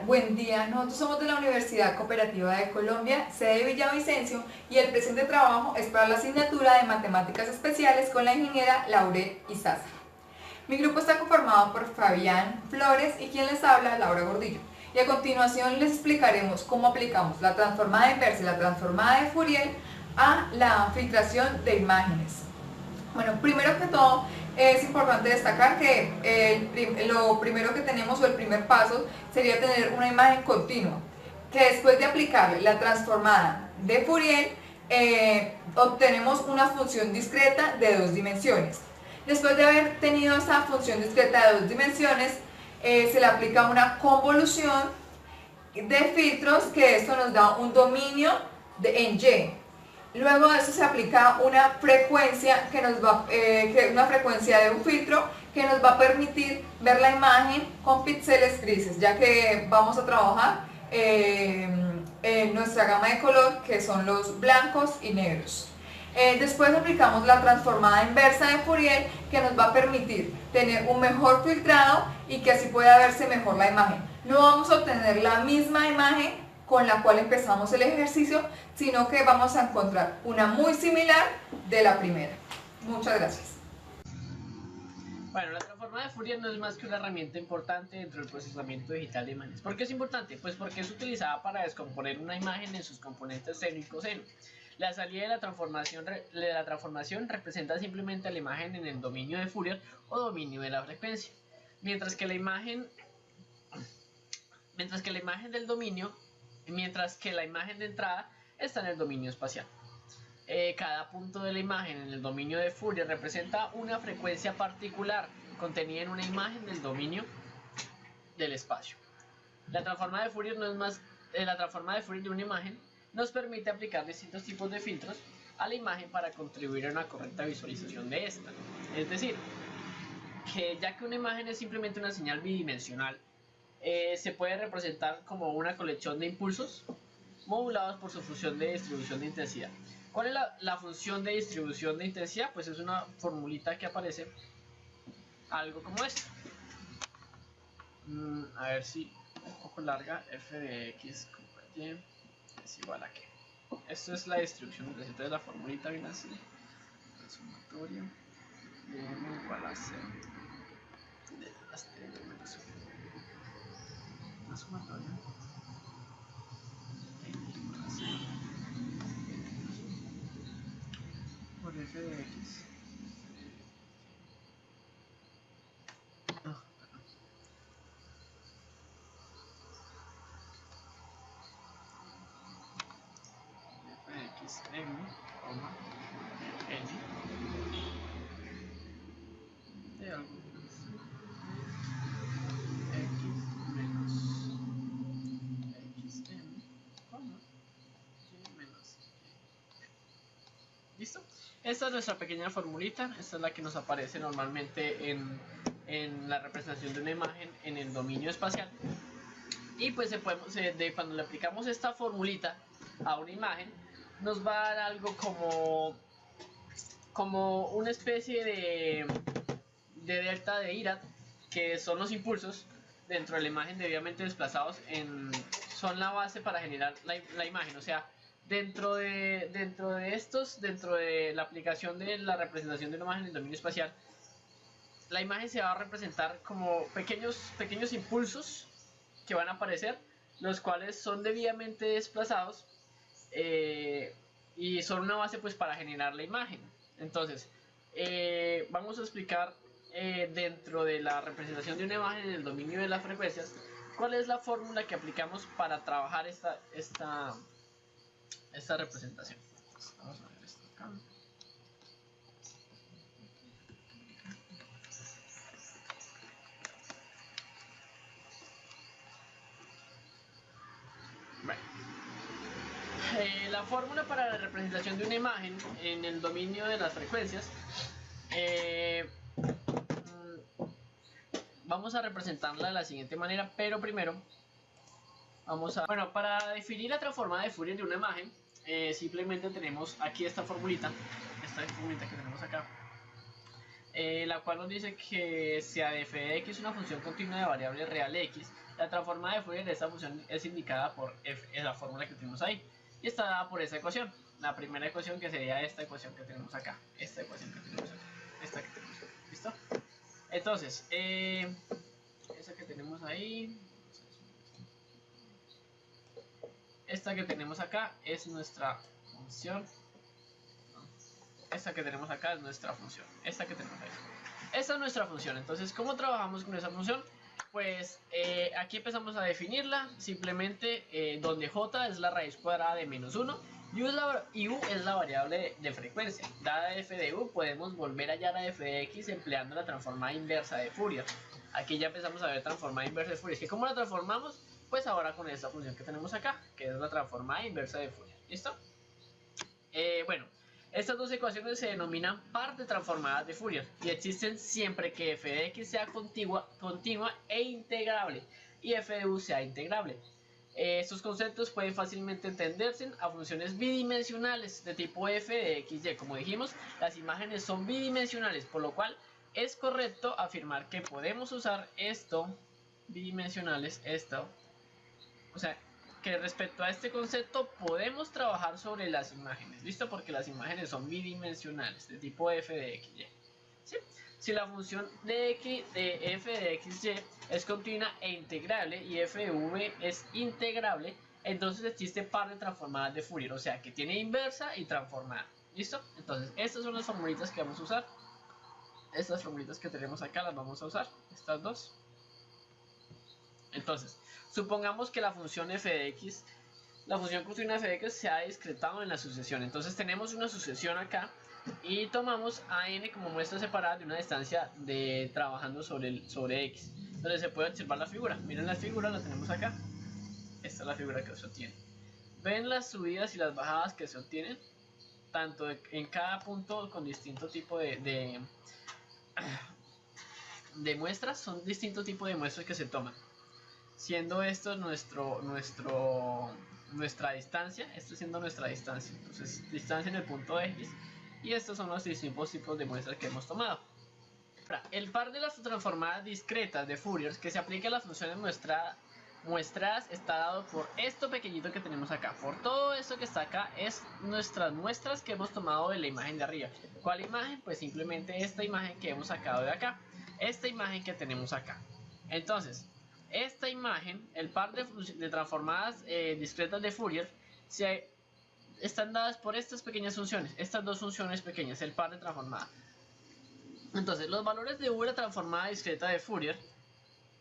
buen día. Nosotros somos de la Universidad Cooperativa de Colombia, sede de Villavicencio, y el presente trabajo es para la asignatura de Matemáticas Especiales con la ingeniera Laure Izaza. Mi grupo está conformado por Fabián Flores y quien les habla, Laura Gordillo. Y a continuación les explicaremos cómo aplicamos la transformada inversa y la transformada de Fourier a la filtración de imágenes. Bueno, primero que todo, es importante destacar que lo primero que tenemos o el primer paso sería tener una imagen continua, que después de aplicarle la transformada de Fourier, obtenemos una función discreta de 2 dimensiones. Después de haber tenido esa función discreta de 2 dimensiones, se le aplica una convolución de filtros, que esto nos da un dominio en Y. Luego de eso se aplica una frecuencia una frecuencia de un filtro que nos va a permitir ver la imagen con píxeles grises, ya que vamos a trabajar en nuestra gama de color, que son los blancos y negros. Después aplicamos la transformada inversa de Fourier, que nos va a permitir tener un mejor filtrado y que así pueda verse mejor la imagen. No vamos a obtener la misma imagen con la cual empezamos el ejercicio, sino que vamos a encontrar una muy similar de la primera. Muchas gracias. Bueno, la transformada de Fourier no es más que una herramienta importante dentro del procesamiento digital de imágenes. ¿Por qué es importante? Pues porque es utilizada para descomponer una imagen en sus componentes seno y coseno. La salida de la transformación representa simplemente la imagen en el dominio de Fourier o dominio de la frecuencia, mientras que la imagen de entrada está en el dominio espacial. Cada punto de la imagen en el dominio de Fourier representa una frecuencia particular contenida en una imagen del dominio del espacio. La transformada de Fourier de una imagen nos permite aplicar distintos tipos de filtros a la imagen para contribuir a una correcta visualización de esta. Es decir, que ya que una imagen es simplemente una señal bidimensional, se puede representar como una colección de impulsos modulados por su función de distribución de intensidad. ¿Cuál es la función de distribución de intensidad? Pues es una formulita que aparece algo como esta. A ver si es un poco larga. F de x y es igual a qué. Esto es la distribución de intensidad. Entonces la formulita viene así. La sumatoria de m igual a c de las t menos 1. La sumatoria por f de x. F de x m, n de algo x menos xm, y menos y. ¿Listo? Esta es nuestra pequeña formulita. Esta es la que nos aparece normalmente en la representación de una imagen en el dominio espacial. Y pues cuando le aplicamos esta formulita a una imagen, nos va a dar algo como una especie de delta de Dirac, que son los impulsos dentro de la imagen debidamente desplazados son la base para generar la imagen. O sea, dentro de la aplicación de la representación de una imagen en el dominio espacial, la imagen se va a representar como pequeños impulsos que van a aparecer, los cuales son debidamente desplazados y son una base pues para generar la imagen. Entonces, vamos a explicar dentro de la representación de una imagen en el dominio de las frecuencias, cuál es la fórmula que aplicamos para trabajar esta representación. Vamos a ver esto acá. Bueno. La fórmula para la representación de una imagen en el dominio de las frecuencias, vamos a representarla de la siguiente manera, pero primero bueno, para definir la transformada de Fourier de una imagen, simplemente tenemos aquí esta formulita que tenemos acá, la cual nos dice que si a de f de x es una función continua de variable real x, la transformada de Fourier de esta función es indicada por f, es la fórmula que tenemos ahí, y está dada por esa ecuación. La primera ecuación, que sería esta ecuación que tenemos acá, esta ecuación que tenemos acá, esta que tenemos acá. ¿Listo? Entonces, esa que tenemos ahí, esta que tenemos acá es nuestra función. Esta que tenemos acá es nuestra función. Esta que tenemos ahí. Esta es nuestra función. Entonces, ¿cómo trabajamos con esa función? Pues aquí empezamos a definirla. Simplemente donde j es la raíz cuadrada de menos 1 y u es la variable de frecuencia. Dada f de u, podemos volver a hallar a f de x empleando la transformada inversa de Fourier. Aquí ya empezamos a ver transformada inversa de Fourier. ¿Cómo la transformamos? Pues ahora con esta función que tenemos acá, que es la transformada inversa de Fourier. ¿Listo? Bueno. Estas dos ecuaciones se denominan parte transformadas de Fourier y existen siempre que f de x sea continua e integrable y f de u sea integrable. Estos conceptos pueden fácilmente entenderse a funciones bidimensionales de tipo f de x, y. Como dijimos, las imágenes son bidimensionales, por lo cual es correcto afirmar que podemos usar esto, bidimensionales, esto, o sea, que respecto a este concepto podemos trabajar sobre las imágenes, ¿listo? Porque las imágenes son bidimensionales, de tipo f de xy. ¿Sí? Si la función de f de xy es continua e integrable y f de v es integrable, entonces existe par de transformadas de Fourier, o sea que tiene inversa y transformada. ¿Listo? Entonces estas son las formulitas que vamos a usar. Estas formulitas que tenemos acá las vamos a usar, estas dos. Entonces, supongamos que la función f de x, la función continua f de x se ha discretado en la sucesión. Entonces tenemos una sucesión acá y tomamos a n como muestra separada de una distancia de trabajando sobre x. Entonces se puede observar la figura. Miren la figura, la tenemos acá. Esta es la figura que se obtiene. ¿Ven las subidas y las bajadas que se obtienen? Tanto en cada punto con distinto tipo de muestras, son distintos tipos de muestras que se toman. Siendo esto nuestra distancia, esto siendo nuestra distancia. Entonces, distancia en el punto X. Y estos son los distintos tipos de muestras que hemos tomado. El par de las transformadas discretas de Fourier que se aplica a las funciones muestradas está dado por esto pequeñito que tenemos acá. Por todo esto que está acá es nuestras muestras que hemos tomado de la imagen de arriba. ¿Cuál imagen? Pues simplemente esta imagen que hemos sacado de acá. Esta imagen que tenemos acá. Entonces, esta imagen, el par de transformadas discretas de Fourier, están dadas por estas pequeñas funciones, estas dos funciones pequeñas, el par de transformadas. Entonces, los valores de u de la transformada discreta de Fourier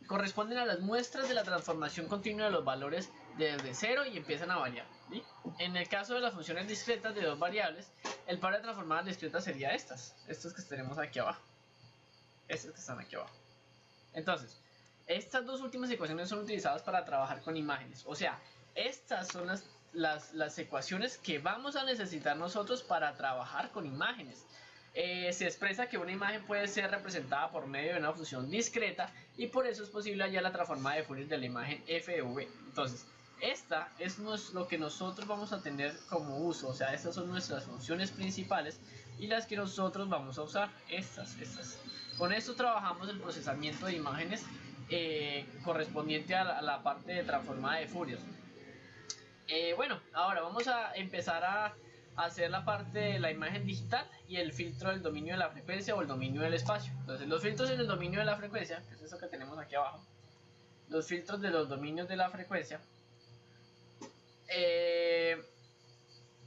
corresponden a las muestras de la transformación continua de los valores desde 0 y empiezan a variar, ¿sí? En el caso de las funciones discretas de dos variables, el par de transformadas discretas sería estas que tenemos aquí abajo, estas que están aquí abajo. Entonces, estas dos últimas ecuaciones son utilizadas para trabajar con imágenes. O sea, estas son las ecuaciones que vamos a necesitar nosotros para trabajar con imágenes. Se expresa que una imagen puede ser representada por medio de una función discreta y por eso es posible hallar la transformada de Fourier de la imagen f de v. Entonces, esta es lo que nosotros vamos a tener como uso. O sea, estas son nuestras funciones principales y las que nosotros vamos a usar. Estas. Con esto trabajamos el procesamiento de imágenes correspondiente a la parte de transformada de Fourier. Bueno, ahora vamos a empezar a hacer la parte de la imagen digital y el filtro del dominio de la frecuencia o el dominio del espacio. Entonces, los filtros en el dominio de la frecuencia, que es eso que tenemos aquí abajo, los filtros de los dominios de la frecuencia,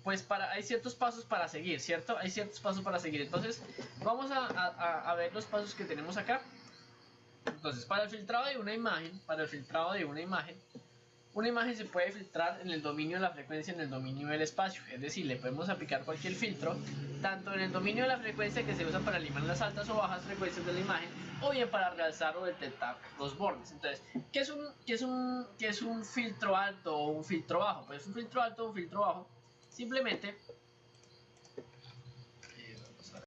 pues hay ciertos pasos para seguir, ¿cierto? Hay ciertos pasos para seguir. Entonces, vamos a ver los pasos que tenemos acá. Entonces, para el filtrado de una imagen, una imagen se puede filtrar en el dominio de la frecuencia y en el dominio del espacio. Es decir, le podemos aplicar cualquier filtro, tanto en el dominio de la frecuencia que se usa para limar las altas o bajas frecuencias de la imagen, o bien para realzar o detectar los bordes. Entonces, ¿qué es un filtro alto o un filtro bajo? Pues un filtro alto o un filtro bajo simplemente